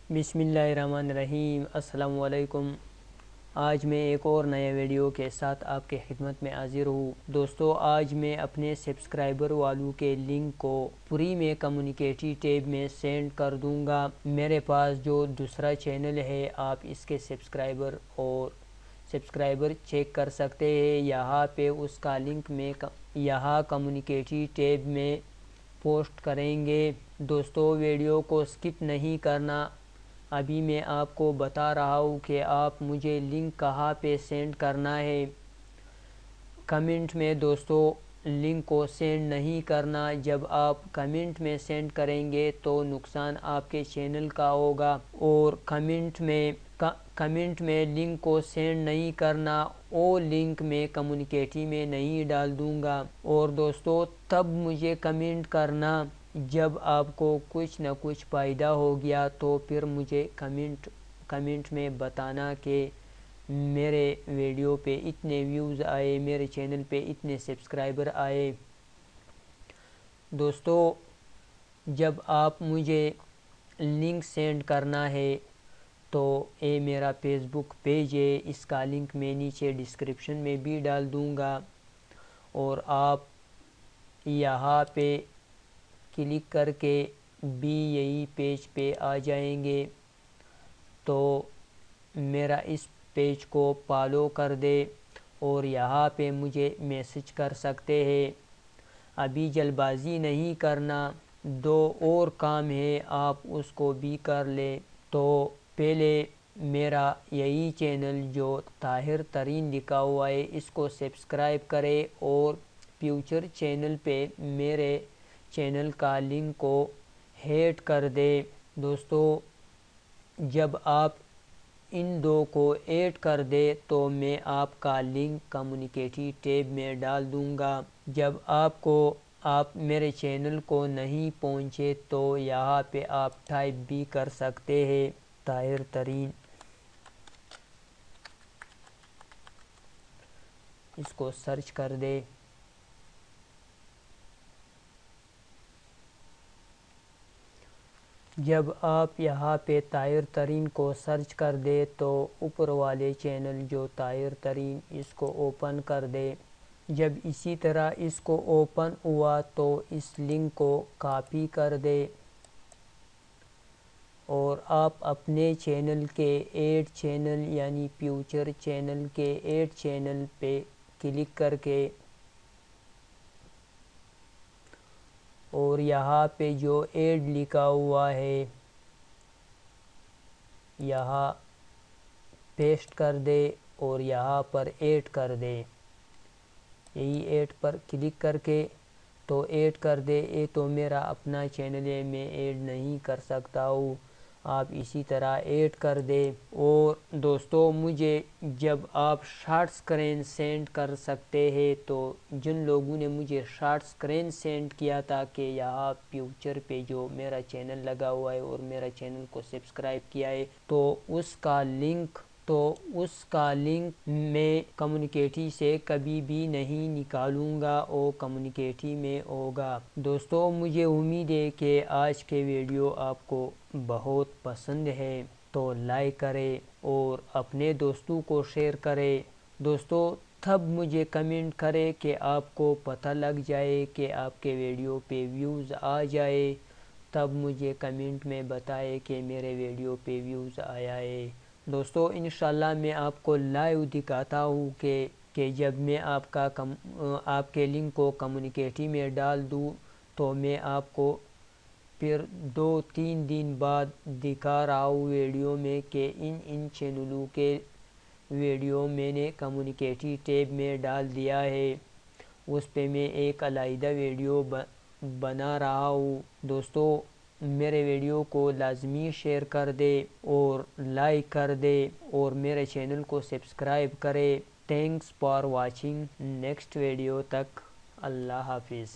बिस्मिल्लाहिर्रहमानिर्रहीम। अस्सलाम वालेकुम। आज मैं एक और नए वीडियो के साथ आपके खिदमत में हाजिर हूँ। दोस्तों, आज मैं अपने सब्सक्राइबर वालों के लिंक को फ्री में कम्युनिकेटी टैब में सेंड कर दूंगा। मेरे पास जो दूसरा चैनल है, आप इसके सब्सक्राइबर चेक कर सकते हैं। यहाँ पे उसका लिंक मैं यहाँ कम्युनिकेटी टैब में पोस्ट करेंगे। दोस्तों, वीडियो को स्किप नहीं करना। अभी मैं आपको बता रहा हूँ कि आप मुझे लिंक कहाँ पे सेंड करना है। कमेंट में दोस्तों लिंक को सेंड नहीं करना। जब आप कमेंट में सेंड करेंगे तो नुकसान आपके चैनल का होगा। और कमेंट में लिंक को सेंड नहीं करना। वो लिंक मैं कम्युनिकेटी में नहीं डाल दूंगा। और दोस्तों, तब मुझे कमेंट करना जब आपको कुछ न कुछ फ़ायदा हो गया, तो फिर मुझे कमेंट में बताना कि मेरे वीडियो पे इतने व्यूज़ आए, मेरे चैनल पे इतने सब्सक्राइबर आए। दोस्तों, जब आप मुझे लिंक सेंड करना है तो ये मेरा फेसबुक पेज है, इसका लिंक मैं नीचे डिस्क्रिप्शन में भी डाल दूंगा। और आप यहाँ पे क्लिक करके भी यही पेज पे आ जाएंगे, तो मेरा इस पेज को फॉलो कर दे और यहाँ पे मुझे मैसेज कर सकते हैं। अभी जल्दबाजी नहीं करना, दो और काम है, आप उसको भी कर ले। तो पहले मेरा यही चैनल जो ताहिर तरीन लिखा हुआ है, इसको सब्सक्राइब करें और फ्यूचर चैनल पे मेरे चैनल का लिंक को ऐड कर दे। दोस्तों, जब आप इन दो को ऐड कर दे तो मैं आपका लिंक कम्युनिकेटी टैब में डाल दूंगा। जब आप मेरे चैनल को नहीं पहुंचे तो यहाँ पे आप टाइप भी कर सकते हैं ताहिर तरीन। इसको सर्च कर दे। जब आप यहाँ पे ताहिर तरीन को सर्च कर दे तो ऊपर वाले चैनल जो ताहिर तरीन, इसको ओपन कर दे। जब इसी तरह इसको ओपन हुआ तो इस लिंक को कॉपी कर दे और आप अपने चैनल के ऐड चैनल यानी फ्यूचर चैनल के ऐड चैनल पे क्लिक करके और यहाँ पे जो ऐड लिखा हुआ है यहाँ पेस्ट कर दे और यहाँ पर ऐड कर दे। यही ऐड पर क्लिक करके तो ऐड कर दे। ये तो मेरा अपना चैनल है, मैं ऐड नहीं कर सकता हूँ, आप इसी तरह ऐड कर दे। और दोस्तों, मुझे जब आप शॉर्ट स्क्रीन सेंड कर सकते हैं, तो जिन लोगों ने मुझे शॉर्ट स्क्रीन सेंड किया था कि यहाँ फ्यूचर पे जो मेरा चैनल लगा हुआ है और मेरा चैनल को सब्सक्राइब किया है, तो उसका लिंक मैं कम्युनिकेटी से कभी भी नहीं निकालूंगा, वो कम्युनिकेटी में होगा। दोस्तों, मुझे उम्मीद है कि आज के वीडियो आपको बहुत पसंद है, तो लाइक करें और अपने दोस्तों को शेयर करें। दोस्तों, तब मुझे कमेंट करें कि आपको पता लग जाए कि आपके वीडियो पे व्यूज़ आ जाए। तब मुझे कमेंट में बताए कि मेरे वीडियो पे व्यूज़ आया है। दोस्तों, इंशाल्लाह मैं आपको लाइव दिखाता हूँ कि जब मैं आपके लिंक को कम्युनिकेटी में डाल दूँ तो मैं आपको फिर 2-3 दिन बाद दिखा रहा हूँ वीडियो में कि इन चैनलों के वीडियो मैंने कम्युनिकेटी टैब में डाल दिया है। उस पे मैं एक अलग वीडियो बना रहा हूँ। दोस्तों, मेरे वीडियो को लाजमी शेयर कर दे और लाइक कर दे और मेरे चैनल को सब्सक्राइब करे। Thanks for watching. Next video तक अल्लाह हाफिज़।